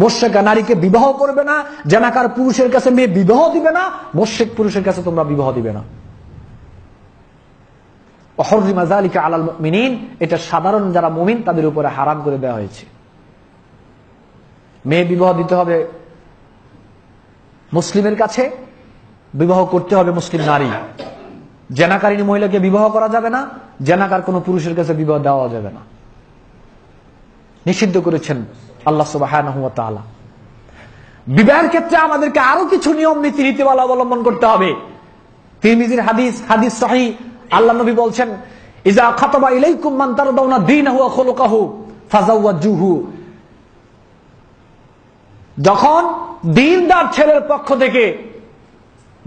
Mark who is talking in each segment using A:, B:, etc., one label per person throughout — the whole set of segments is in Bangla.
A: মুশরিকা নারীকে বিবাহ করবে না, জানাকার পুরুষের কাছে মেয়ে বিবাহ দিবে না, মুশরিক পুরুষের কাছে তোমরা বিবাহ দিবে না। ওয়াহুররিমা যালিকা আলাল মুমিনিন, এটা সাধারণ যারা মুমিন তাদের উপরে হারাম করে দেওয়া হয়েছে। মেয়ে বিবাহ দিতে হবে মুসলিমের কাছে, বিবাহ করতে হবে মুসলিম নারী। জেনাকারিনী মহিলাকে বিবাহ করা যাবে না, জেনাকার কোন পুরুষের কাছে বিবাহ দেওয়া যাবে না, নিষিদ্ধ করেছেন আল্লাহ সুবহানাহু ওয়া তাআলা। বিবাহের ক্ষেত্রে আমাদেরকে আরো কিছু নিয়ম নীতি নীতিমালা অবলম্বন করতে হবে। তিরমিজির হাদিস সহিহ, আল্লাহ নবী বলছেন, ইজা খাতাবা ইলাইকুম মান তারদাউনা দীনাহু ওয়া খুলুকাহু ফাজাওয়াজুহু। যখন দ্বীনদার ছেলের পক্ষ থেকে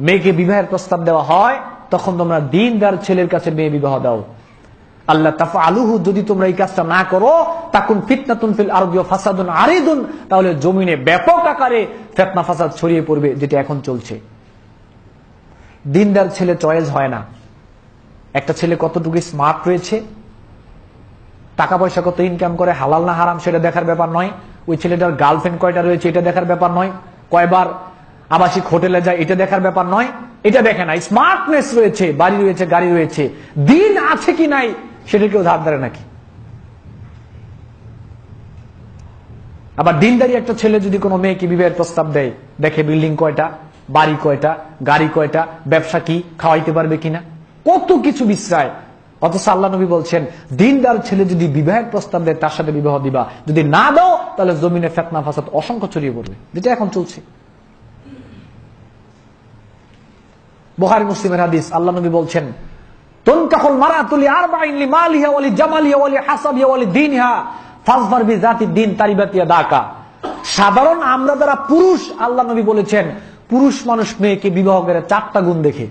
A: মেয়েকে বিবাহের প্রস্তাব দেওয়া হয়, তখন তোমরা দ্বীনদার ছেলের কাছে মেয়ে বিবাহ দাও। আল্লাহ তাফআলুহু, যদি তোমরা এই কাজটা না করো, তাকুন ফিতনাতুন ফিল আরদি ওয়া ফাসাদুন আরিদুন, তাহলে জমিনে ব্যাপক আকারে ফিতনা ফাসাদ ছড়িয়ে পড়বে, যেটা এখন চলছে। দ্বীনদার ছেলে চয়েস হয় না। একটা ছেলে কতটুকু স্মার্ট রয়েছে, টাকা পয়সা কত ইনকাম করে, হালাল না হারাম সেটা দেখার ব্যাপার নয়। ওই ছেলেটার গার্লফ্রেন্ড কয়টা রয়েছে এটা দেখার ব্যাপার নয়। কয়বার আবাসিক হোটেলে যায় এটা দেখার ব্যাপার নয়। এটা দেখে না। স্মার্টনেস রয়েছে, বাড়ি রয়েছে, গাড়ি রয়েছে, দিন আছে কি নাই সেটা কেউ ধার ধারে নাকি? আবার দিনদারি একটা ছেলে যদি কোনো মেয়েকে বিবাহের প্রস্তাব দেয়, দেখে বিল্ডিং কয়টা, বাড়ি কয়টা, গাড়ি কয়টা, ব্যবসা কি, খাওয়াইতে পারবে কিনা, কত কিছু বিশ্রায়। অথচ আল্লাহ নবী বলছেন, দিনদার ছেলে যদি বিবাহের প্রস্তাব দেয় তার সাথে বিবাহ দিবা, যদি না দাও তাহলে জমিনে ফিতনা ফাসাদ অসংখ্য ছড়িয়ে পড়বে, যেটা এখন চলছে। বুখারী মুসলিমের হাদিস, আল্লাহ নবী বলছেন, তুনকাহুল মারাতু লিআরবাইন লিমালিহা ওয়া লিজামালিহা ওয়া লিহাসাবিহা ওয়া লিদীনিহা ফাজফার বিযাতি দ্বীন তারিবাত ইয়াদাকা। সাধারণ আমরা যারা পুরুষ, আল্লাহ নবী বলেছেন, পুরুষ মানুষ মেয়েকে বিবাহ করে চারটা গুণ দেখে।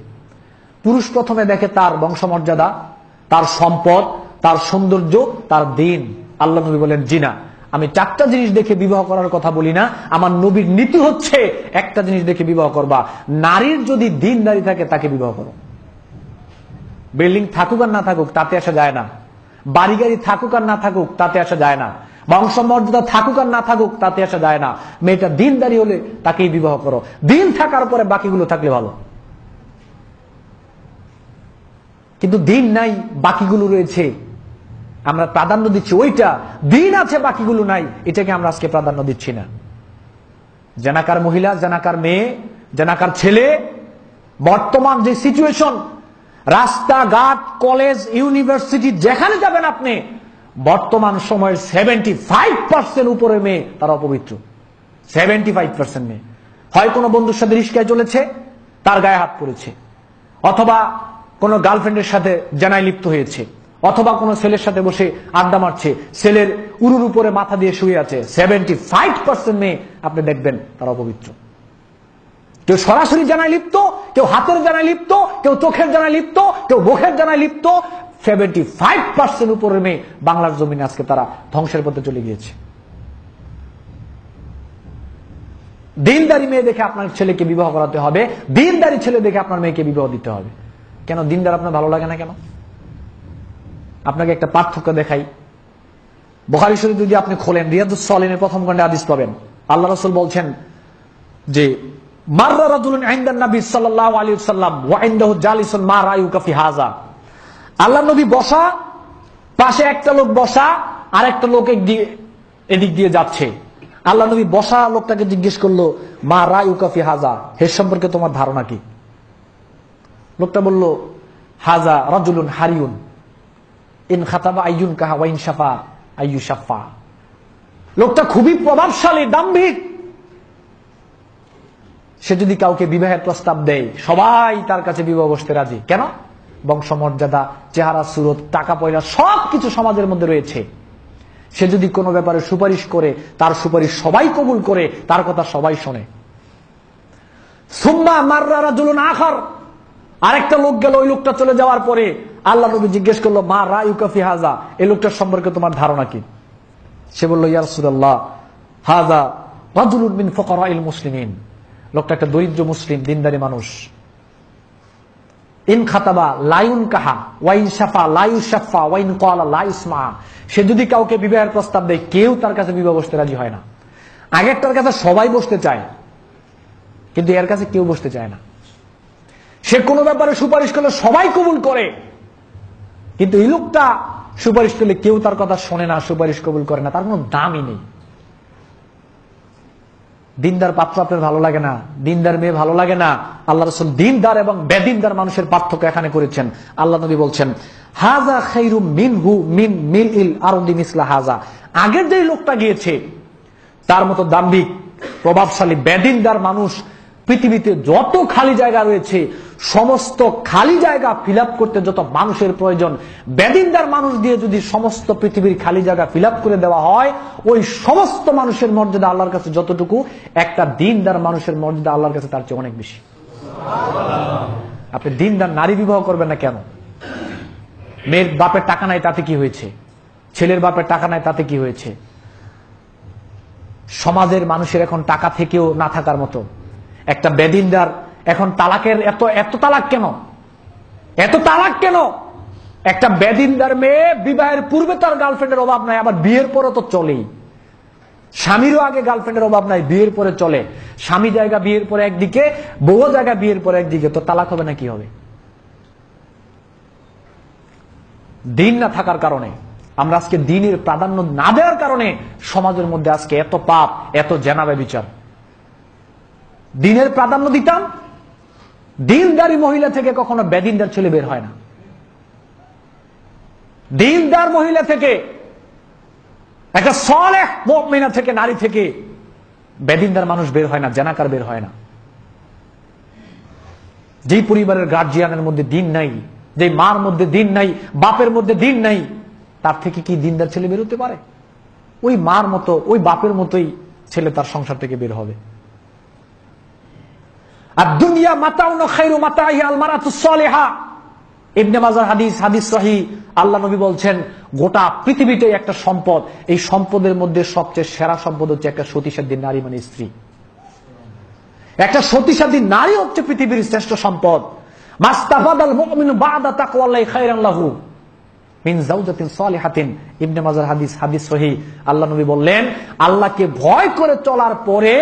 A: পুরুষ প্রথমে দেখে তার বংশমর্যাদা, তার সম্পদ, তার সৌন্দর্য, তার দিন। আল্লাহ নবী বলেন, জি না, আমি চারটা জিনিস দেখে বিবাহ করার কথা বলি না। আমার নবীর নীতি হচ্ছে একটা জিনিস দেখে বিবাহ করবা, নারীর যদি দিনদারি থাকে তাকে বিবাহ করো। বিল্ডিং থাকুক আর না থাকুক তাতে আসা যায় না, বাড়ি গাড়ি থাকুক আর না থাকুক তাতে আসা যায় না, বংশমর্যাদা থাকুক আর না থাকুক তাতে আসা যায় না। মেয়েটা দিনদারি হলে তাকেই বিবাহ করো। দিন থাকার পরে বাকিগুলো থাকলে ভালো। কিন্তু দিন নাই, বাকিগুলো রয়েছে, আমরা প্রাধান্য দিচ্ছি ওইটা। দিন আছে, বাকিগুলো নাই, এটাকে আমরা আজকে প্রাধান্য দিচ্ছি না। জানাকার মহিলা, জানাকার মেয়ে, জানাকার ছেলে, বর্তমান যে সিচুয়েশন, রাস্তাঘাট, কলেজ, ইউনিভার্সিটি যেখানে যাবেন আপনি, বর্তমান সময়ের 75% উপরে মেয়ে তারা অপবিত্র। 75% মেয়ে হয় কোনো বন্ধুর সাথে রিস্কায় চলেছে, তার গায়ে হাত পড়েছে, অথবা কোনো গার্লফ্রেন্ডের সাথে জানায় লিপ্ত হয়েছে, অথবা কোনো ছেলের সাথে বসে আড্ডা মারছে, ছেলের উরুর উপরে মাথা দিয়ে শুয়ে আছে। 75% মেয়ে আপনি দেখবেন তারা অপবিত্র। কেউ সরাসরি জানায় লিপ্ত, কেউ হাতের জানায় লিপ্ত, কেউ চোখের জানায় লিপ্ত, কেউ মুখের জানায় লিপ্ত। 75% উপরের মেয়ে বাংলার জমিনে আজকে তারা ধ্বংসের পথে চলে গিয়েছে। দিনদারি মেয়ে দেখে আপনার ছেলেকে বিবাহ করাতে হবে, দিনদারি ছেলে দেখে আপনার মেয়েকে বিবাহ দিতে হবে। কেন দিনদার আপনার ভালো লাগে না কেন? আপনাকে একটা পার্থক্য দেখাই। বুখারী শরীফ যদি আপনি খোলেন, রিয়াদুস সালিহিনের প্রথম খণ্ডে হাদিস পাবেন। আল্লাহ রাসূল বলছেন যে, মাররা রাজুলুন ইনদান নবী সাল্লাল্লাহু আলাইহি ওয়াসাল্লাম ওয়া ইনদাহু জালিসুন মা রায়ুকা ফি হাযা। আল্লাহ নবী বসা, পাশে একটা লোক বসা, আর একটা লোক এদিক দিয়ে যাচ্ছে। আল্লাহ নবী বসা লোকটাকে জিজ্ঞেস করলো, মা রায়ুকা ফি হাযা, এর সম্পর্কে তোমার ধারণা কি? লোকটা বলল, হাযা রাজুলুন হারিউন ইন খাতাবা আইয়ুন কাহা ওয়া ইন শাফা আইয়ু শাফা। লোকটা খুবই প্রভাবশালী, দাম্ভিক। সে যদি কাউকে বিবাহের প্রস্তাব দেয়, সবাই তার কাছে বিবাহ বসতে রাজি। কেন? বংশমর্যাদা, চেহারা, সুরত, টাকা পয়সা সবকিছু সমাজের মধ্যে রয়েছে। সে যদি কোনো ব্যাপারে সুপারিশ করে, তার সুপারিশ সবাই কবুল করে, তার কথা সবাই শোনে। সুম্মা মাররা রাজুলুন আখার, আরেকটা লোক গেল, ওই লোকটা চলে যাওয়ার পরে আল্লাহ নবী জিজ্ঞেস করলো, মা রায়ুকা ফি হাযা, এই লোকটার সম্পর্কে তোমার ধারণা কি? সে বলল, ইয়া রাসূলুল্লাহ, হাযা রাজুলুন মিন ফুকারাইল মুসলিমিন, লোকটা একটা দরিদ্র মুসলিম, দিনদারি মানুষ। ইন খাতাবা লায়ুন কাহা ওয়াইন শাফা লায়ু শাফা ওয়াইন ক্বালা লা ইসমা, সে যদি কাউকে বিবাহের প্রস্তাব দেয়, কেউ তার কাছে বিবাহ বসতে রাজি হয় না। আগেরটার কাছে সবাই বসতে চায়, কিন্তু এর কাছে কেউ বসতে চায় না। সে কোনো ব্যাপারে সুপারিশ করলে সবাই কবুল করে, কিন্তু এই লোকটা সুপারিশ করলে কেউ তার কথা শোনে না, সুপারিশ কবুল করে না, তার কোনো দামই নেই। দিনদার পাত্র আপনার ভালো লাগে না, দিনদার মেয়ে ভালো লাগে না। আল্লাহ রাসূল দিনদার এবং বেদিনদার মানুষের পার্থক্য এখানে করেছেন। আল্লাহ নবী বলছেন, হাযা খায়রুম মিনহু মিন মিলইল আরদি মিসলা হাযা। আগের যে লোকটা গিয়েছে তার মতো দাম্ভিক, প্রভাবশালী, বেদিনদার মানুষ পৃথিবীতে যত খালি জায়গা রয়েছে, সমস্ত খালি জায়গা ফিল আপ করতে যত মানুষের প্রয়োজন, বেদিনদার মানুষ দিয়ে যদি সমস্ত পৃথিবীর খালি জায়গা ফিল আপ করে দেওয়া হয়, ওই সমস্ত মানুষের মর্যাদা আল্লাহর কাছে যতটুকু, একটা দিনদার মানুষের মর্যাদা আল্লাহর কাছে তার চেয়ে অনেক বেশি। আপনি দিনদার নারী বিবাহ করবেন না কেন? মেয়ের বাপের টাকা নাই তাতে কি হয়েছে? ছেলের বাপের টাকা নাই তাতে কি হয়েছে? সমাজের মানুষের এখন টাকা থেকেও না থাকার মতো। একটা বেদিনদার এখন তালাকের এত তালাক কেন? এত তালাক কেন? একটা বেদিনদার মেয়ে বিবাহের পূর্বে তার গার্লফ্রেন্ডের অভাব নাই, আবার বিয়ের পরে তো চলেই। স্বামীরও আগে গার্লফ্রেন্ডের অভাব নাই, বিয়ের পরে চলে। স্বামী জায়গা বিয়ের পরে একদিকে, বউ জায়গা বিয়ের পরে একদিকে, তো তালাক হবে না কি হবে? দিন না থাকার কারণে, আমরা আজকে দিনের প্রাধান্য না দেওয়ার কারণে সমাজের মধ্যে আজকে এত পাপ, এত জেনাবে বিচার। দিনের প্রাধান্য দিতাম, দিনদারি মহিলা থেকে কখনো বেদিনদার ছেলে বের হয় না। দিনদার মহিলা থেকে, একটা সালেহ মুমিনা থেকে, নারী থেকে বেদিনদার মানুষ বের হয় না, জানাকার বের হয় না। যেই পরিবারের গার্জিয়ানের মধ্যে দিন নাই, যে মার মধ্যে দিন নাই, বাপের মধ্যে দিন নাই, তার থেকে কি দিনদার ছেলে বের হতে পারে? ওই মার মতো, ওই বাপের মতোই ছেলে তার সংসার থেকে বের হবে। আর দুনিয়া মাতাউন খায়রু মাতাইহা আল মারাতুস সালিহা। ইবনে মাজাহ হাদিস, হাদিস সহিহ। আল্লাহ নবী বলছেন, গোটা পৃথিবীটাই একটা সম্পদ, এই সম্পদের মধ্যে সবচেয়ে সেরা সম্পদ হচ্ছে একটা সতীসাধ্যী নারী, মানে স্ত্রী। একটা সতীসাধ্যী নারী হচ্ছে পৃথিবীর শ্রেষ্ঠ সম্পদ। মাস্তাফাদাল মুমিনু বাদা তাকওয়াল্লাহি খায়রান লাহু মিন যাওজাতিন সালিহাতিন। ইবনে মাজাহ হাদিস, হাদিস সহিহ। আল্লাহ নবী বললেন, আল্লাহকে ভয় করে চলার পরে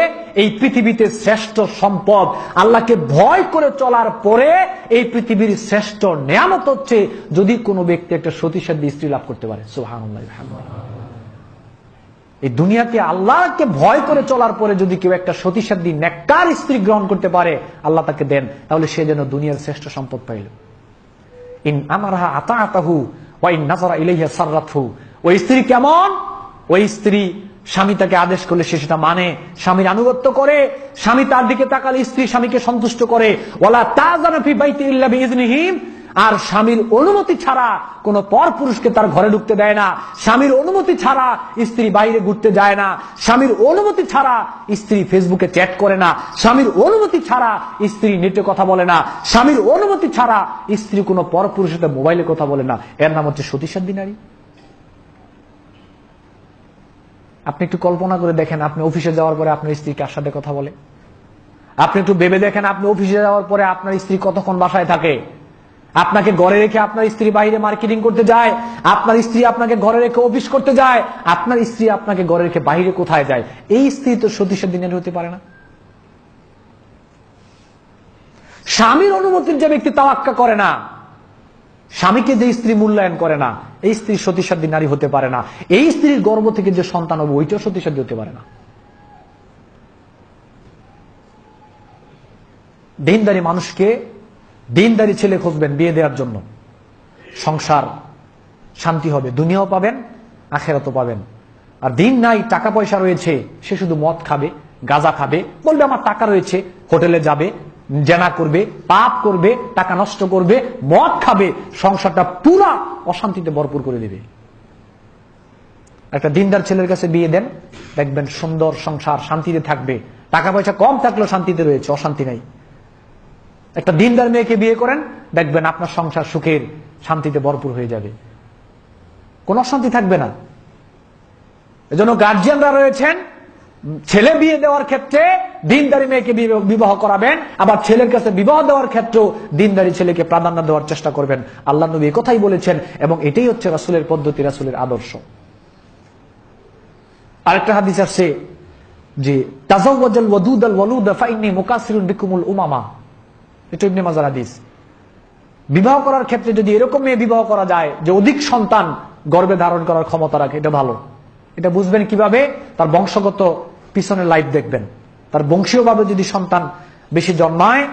A: এই পৃথিবীতে শ্রেষ্ঠ সম্পদ, আল্লাহকে ভয় করে চলার পরে এই পৃথিবীর শ্রেষ্ঠ নিয়ামত হচ্ছে যদি কোনো ব্যক্তি একটা সতীসাধ্যী স্ত্রী লাভ করতে পারে। সুবহানাল্লাহ। এই দুনিয়াতে আল্লাহকে ভয় করে চলার পরে যদি কেউ একটা সতীসাধ্যী নেককার স্ত্রী গ্রহণ করতে পারে, আল্লাহ তাকে দেন, তাহলে সে যেন দুনিয়ার শ্রেষ্ঠ সম্পদ পাইল। ইন আমারহা আতাআতাহু ওয়া ইন নাযারা ইলাইহা সাররাতহু। ওই স্ত্রী কেমন? ওই স্ত্রী স্বামী তাকে আদেশ করলে সে সেটা মানে, স্বামীর আনুগত্য করে, স্বামী তার দিকে তাকালে স্ত্রী স্বামীকে সন্তুষ্ট করে। ওয়ালা তাযানা ফি বাইতি ইল্লা বিইজনিহি। আর স্বামীর অনুমতি ছাড়া কোন পর পুরুষকে তার ঘরে ঢুকতে দেয় না। স্বামীর অনুমতি ছাড়া স্ত্রী বাইরে ঘুরতে যায় না। স্বামীর অনুমতি ছাড়া স্ত্রী ফেসবুকে চ্যাট করে না। স্বামীর অনুমতি ছাড়া স্ত্রী নেটে কথা বলে না। স্বামীর অনুমতি ছাড়া স্ত্রী কোনো পর পুরুষের সাথে মোবাইলে কথা বলে না। এর নাম হচ্ছে সতীসাধ্যী নারী। আপনি একটু কল্পনা করে দেখেন, আপনি অফিসে যাওয়ার পরে আপনার স্ত্রী কার সাথে কথা বলে? আপনি একটু ভেবে দেখেন, আপনি অফিসে যাওয়ার পরে আপনার স্ত্রী কতক্ষণ বাসায় থাকে? আপনাকে ঘরে রেখে আপনার স্ত্রী বাইরে মার্কেটিং করতে যায়, আপনার স্ত্রী আপনাকে ঘরে রেখে অফিস করতে যায়, আপনার স্ত্রী আপনাকে ঘরে রেখে বাইরে কোথায় যায়? এই স্ত্রী তো সতীসাধ্যী নারী হতে পারে না। স্বামীর অনুমতির যে ব্যক্তি তাওয়াক্কা করে না, স্বামীকে যে স্ত্রী মূল্যায়ন করে না, এই স্ত্রী সতীসাধ্যী নারী হতে পারে না। এই স্ত্রীর গর্ভ থেকে যে সন্তান হবে ওইটাও সতীসাধ্যী হতে পারে না। দিনদারি মানুষকে, দিনদারি ছেলে খুঁজবেন বিয়ে দেওয়ার জন্য, সংসার শান্তি হবে, দুনিয়াও পাবেন, আখেরাতও পাবেন। আর দিন নাই, টাকা পয়সা রয়েছে, সে শুধু মদ খাবে, গাঁজা খাবে, বলবে আমার টাকা রয়েছে, হোটেলে যাবে, জেনা করবে, পাপ করবে, টাকা নষ্ট করবে, মদ খাবে, সংসারটা পুরা অশান্তিতে ভরপুর করে দেবে। একটা দিনদার ছেলের কাছে বিয়ে দেন, দেখবেন সুন্দর সংসার, শান্তিতে থাকবে। টাকা পয়সা কম থাকলেও শান্তিতে রয়েছে, অশান্তি নাই। একটা দিনদার মেয়েকে বিয়ে করেন, দেখবেন আপনার সংসার সুখের, শান্তিতে ভরপুর হয়ে যাবে, কোন অশান্তি থাকবে না। এজন্য গার্জিয়ানরা রয়েছেন, ছেলে বিয়ে দেওয়ার ক্ষেত্রে দিনদারি মেয়েকে বিবাহ করাবেন, আবার ছেলের কাছে বিবাহ দেওয়ার ক্ষেত্রেও দিনদারি ছেলেকে প্রাধান্য দেওয়ার চেষ্টা করবেন। আল্লাহ নবী কথাই বলেছেন, এবং এটাই হচ্ছে রাসূলের পদ্ধতি, রাসূলের আদর্শ। আরেকটা হাদিস আছে, যে তাজাওয়াজাল ওয়াদুদাল ওয়ালুদা ফাইন্নী মুকাসসিরুন বিকুমুল উমামা, এটা ইবনে মাজার হাদিস। বিবাহ করার ক্ষেত্রে যদি এরকম মেয়ে বিবাহ করা যায় যে অধিক সন্তান গর্ভে ধারণ করার ক্ষমতা রাখে, এটা ভালো। এটা বুঝবেন কিভাবে? তার বংশগত পিছনের লাইফ দেখবেন। তার বংশীয়ভাবে যদি সন্তান বেশি জন্মায়,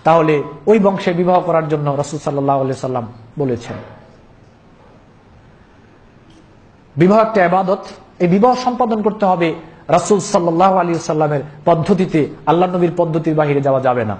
A: তাহলে ওই বংশে বিবাহ করার জন্য রাসূল সাল্লাল্লাহু আলাইহি সাল্লাম বলেছেন। বিবাহ একটা ইবাদত। এই বিবাহ সম্পাদন করতে হবে রাসূল সাল্লাল্লাহু আলাইহি সাল্লামের পদ্ধতিতে, আল্লাহ নবীর পদ্ধতির বাহিরে যাওয়া যাবে না।